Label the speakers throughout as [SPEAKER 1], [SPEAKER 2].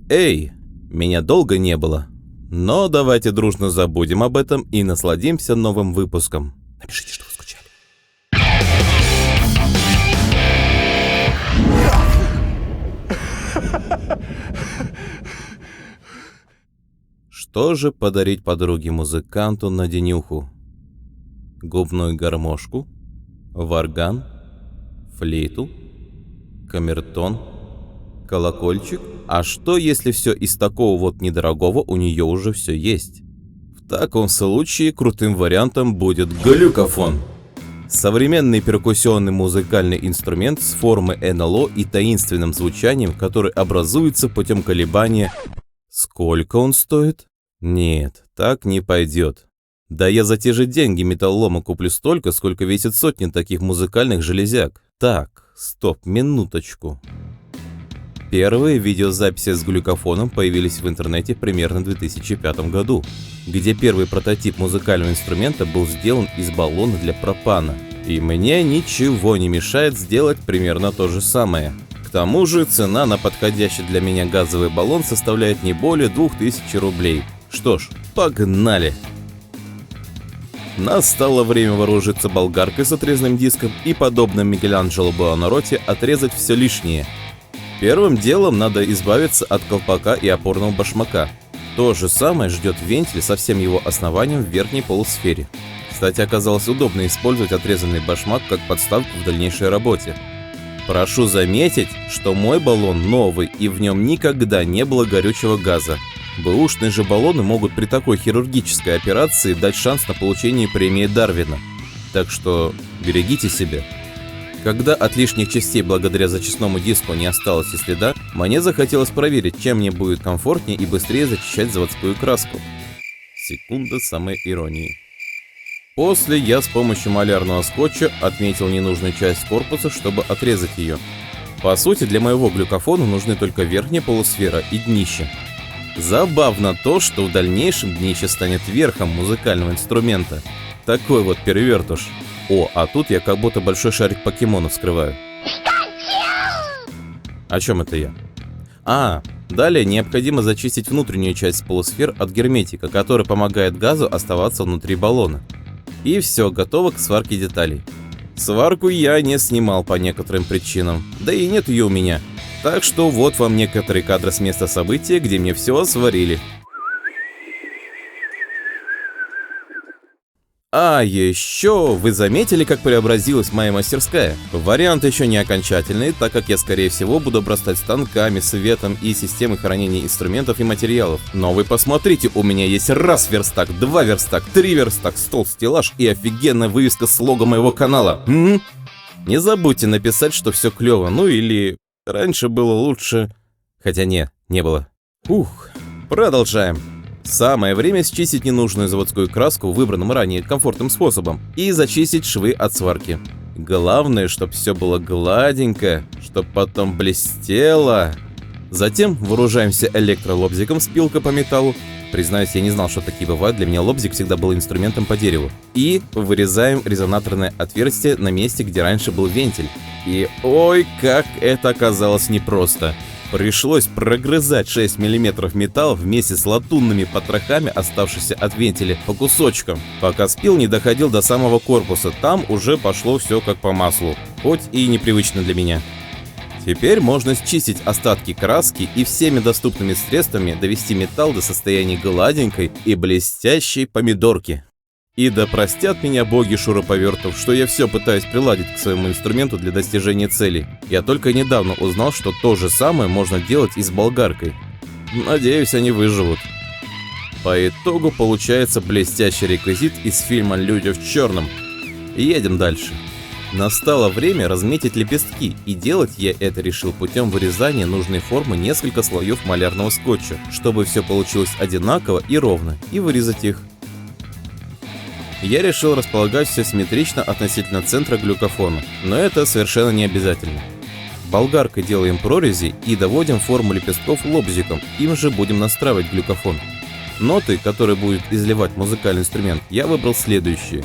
[SPEAKER 1] Эй, меня долго не было. Но давайте дружно забудем об этом и насладимся новым выпуском. Напишите, что вы скучали. Что же подарить подруге-музыканту на денюху? Губную гармошку? Варган? Флейту? Камертон? Колокольчик? А что, если все из такого вот недорогого у нее уже все есть? В таком случае крутым вариантом будет глюкофон. Современный перкуссионный музыкальный инструмент с формой НЛО и таинственным звучанием, который образуется путем колебания. Сколько он стоит? Нет, так не пойдет. Да я за те же деньги металлолома куплю столько, сколько весит сотни таких музыкальных железяк. Так, стоп, минуточку. Первые видеозаписи с глюкофоном появились в интернете примерно в 2005 году, где первый прототип музыкального инструмента был сделан из баллона для пропана. И мне ничего не мешает сделать примерно то же самое. К тому же цена на подходящий для меня газовый баллон составляет не более 2000 рублей. Что ж, погнали! Настало время вооружиться болгаркой с отрезанным диском и, подобно Микеланджело Буонаротти, отрезать все лишнее. Первым делом надо избавиться от колпака и опорного башмака. То же самое ждет вентиль со всем его основанием в верхней полусфере. Кстати, оказалось удобно использовать отрезанный башмак как подставку в дальнейшей работе. Прошу заметить, что мой баллон новый и в нем никогда не было горючего газа. Бэушные же баллоны могут при такой хирургической операции дать шанс на получение премии Дарвина. Так что берегите себя. Когда от лишних частей благодаря зачистному диску не осталось и следа, мне захотелось проверить, чем мне будет комфортнее и быстрее зачищать заводскую краску. Секунда самой иронии. После я с помощью малярного скотча отметил ненужную часть корпуса, чтобы отрезать ее. По сути, для моего глюкофона нужны только верхняя полусфера и днище. Забавно то, что в дальнейшем днище станет верхом музыкального инструмента. Такой вот перевертыш. О, а тут я как будто большой шарик покемонов вскрываю. О чем это я? Далее необходимо зачистить внутреннюю часть полусфер от герметика, который помогает газу оставаться внутри баллона. И все, готово к сварке деталей. Сварку я не снимал по некоторым причинам, да и нет ее у меня. Так что вот вам некоторые кадры с места события, где мне все сварили. А еще вы заметили, как преобразилась моя мастерская? Вариант еще не окончательный, так как я, скорее всего, буду обрастать станками, светом и системой хранения инструментов и материалов. Но вы посмотрите, у меня есть раз верстак, 2 верстак, 3 верстак, стол, стеллаж и офигенная вывеска с лого моего канала. Не забудьте написать, что все клево, ну или раньше было лучше. Хотя не было. Продолжаем. Самое время счистить ненужную заводскую краску выбранным ранее комфортным способом и зачистить швы от сварки. Главное, чтобы все было гладенько, чтобы потом блестело. Затем вооружаемся электролобзиком с пилкой по металлу. Признаюсь, я не знал, что такие бывают, для меня лобзик всегда был инструментом по дереву. И вырезаем резонаторное отверстие на месте, где раньше был вентиль. И ой, как это оказалось непросто. Пришлось прогрызать 6 мм металла вместе с латунными потрохами, оставшихся от вентиля, по кусочкам, пока спил не доходил до самого корпуса. Там уже пошло все как по маслу, хоть и непривычно для меня. Теперь можно счистить остатки краски и всеми доступными средствами довести металл до состояния гладенькой и блестящей помидорки. И да простят меня боги шуруповертов, что я все пытаюсь приладить к своему инструменту для достижения цели. Я только недавно узнал, что то же самое можно делать и с болгаркой. Надеюсь, они выживут. По итогу получается блестящий реквизит из фильма «Люди в черном». Едем дальше. Настало время разметить лепестки, и делать я это решил путем вырезания нужной формы несколько слоев малярного скотча, чтобы все получилось одинаково и ровно, и вырезать их. Я решил располагать все симметрично относительно центра глюкофона, но это совершенно не обязательно. Болгаркой делаем прорези и доводим форму лепестков лобзиком, им же будем настраивать глюкофон. Ноты, которые будет изливать музыкальный инструмент, я выбрал следующие.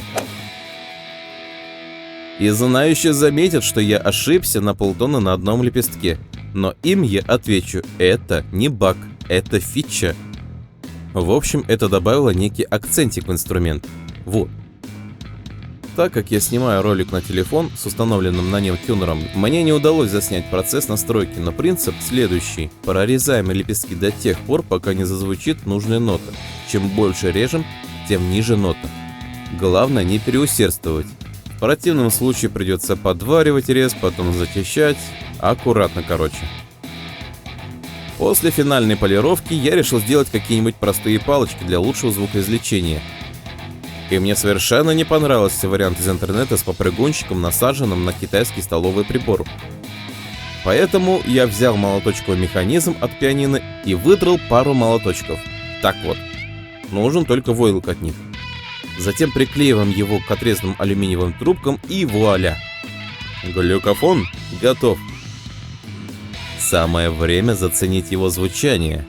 [SPEAKER 1] И знающие заметят, что я ошибся на полтона на одном лепестке, но им я отвечу: это не баг. Это фича. В общем, это добавило некий акцентик в инструмент. Вот. Так как я снимаю ролик на телефон с установленным на нем тюнером, мне не удалось заснять процесс настройки, но принцип следующий. Прорезаем лепестки до тех пор, пока не зазвучит нужная нота. Чем больше режем, тем ниже нота. Главное не переусердствовать. В противном случае придется подваривать рез, потом зачищать. Аккуратно, короче. После финальной полировки я решил сделать какие-нибудь простые палочки для лучшего звукоизвлечения. И мне совершенно не понравился вариант из интернета с попрыгунчиком, насаженным на китайский столовый прибор. Поэтому я взял молоточковый механизм от пианино и выдрал пару молоточков. Так вот. Нужен только войлок от них. Затем приклеиваем его к отрезанным алюминиевым трубкам и вуаля! Глюкофон готов. Самое время заценить его звучание.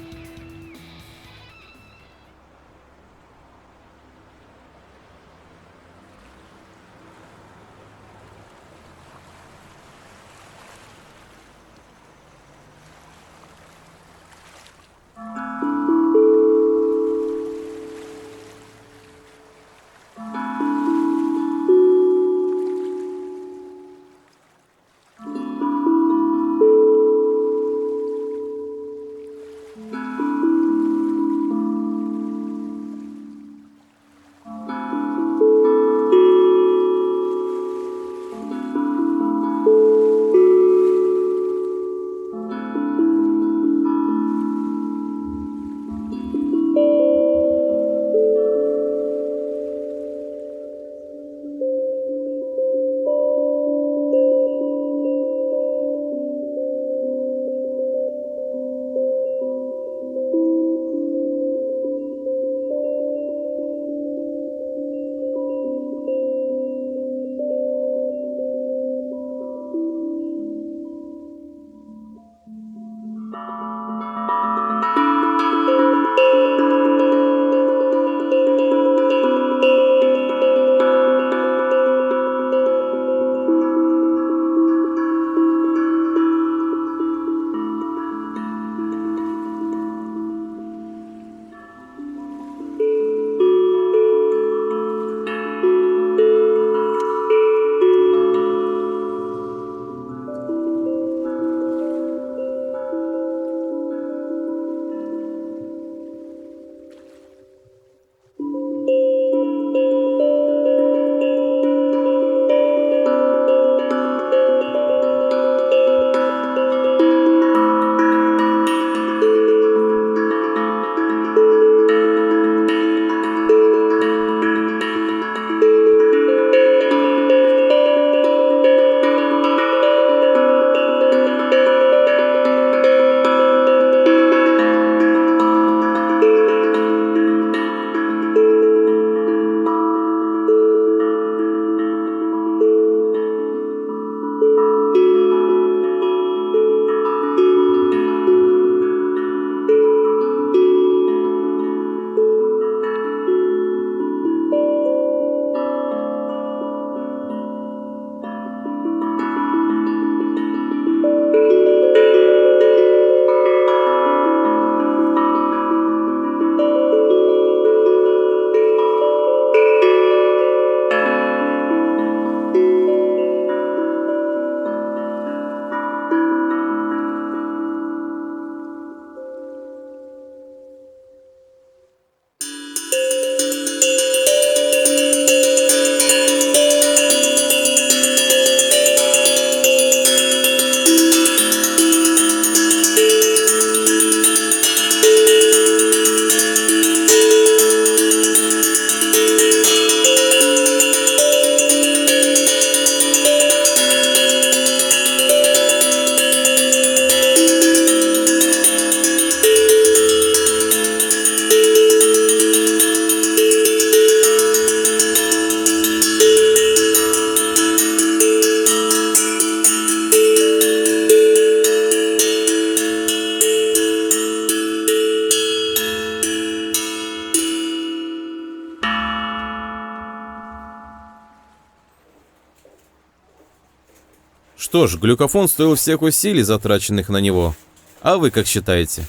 [SPEAKER 1] Что ж, глюкофон стоил всех усилий, затраченных на него. А вы как считаете?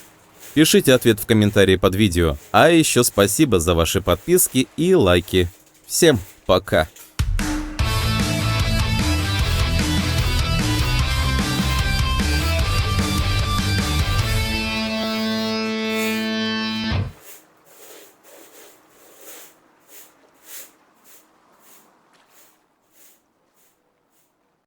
[SPEAKER 1] Пишите ответ в комментарии под видео. А еще спасибо за ваши подписки и лайки. Всем пока!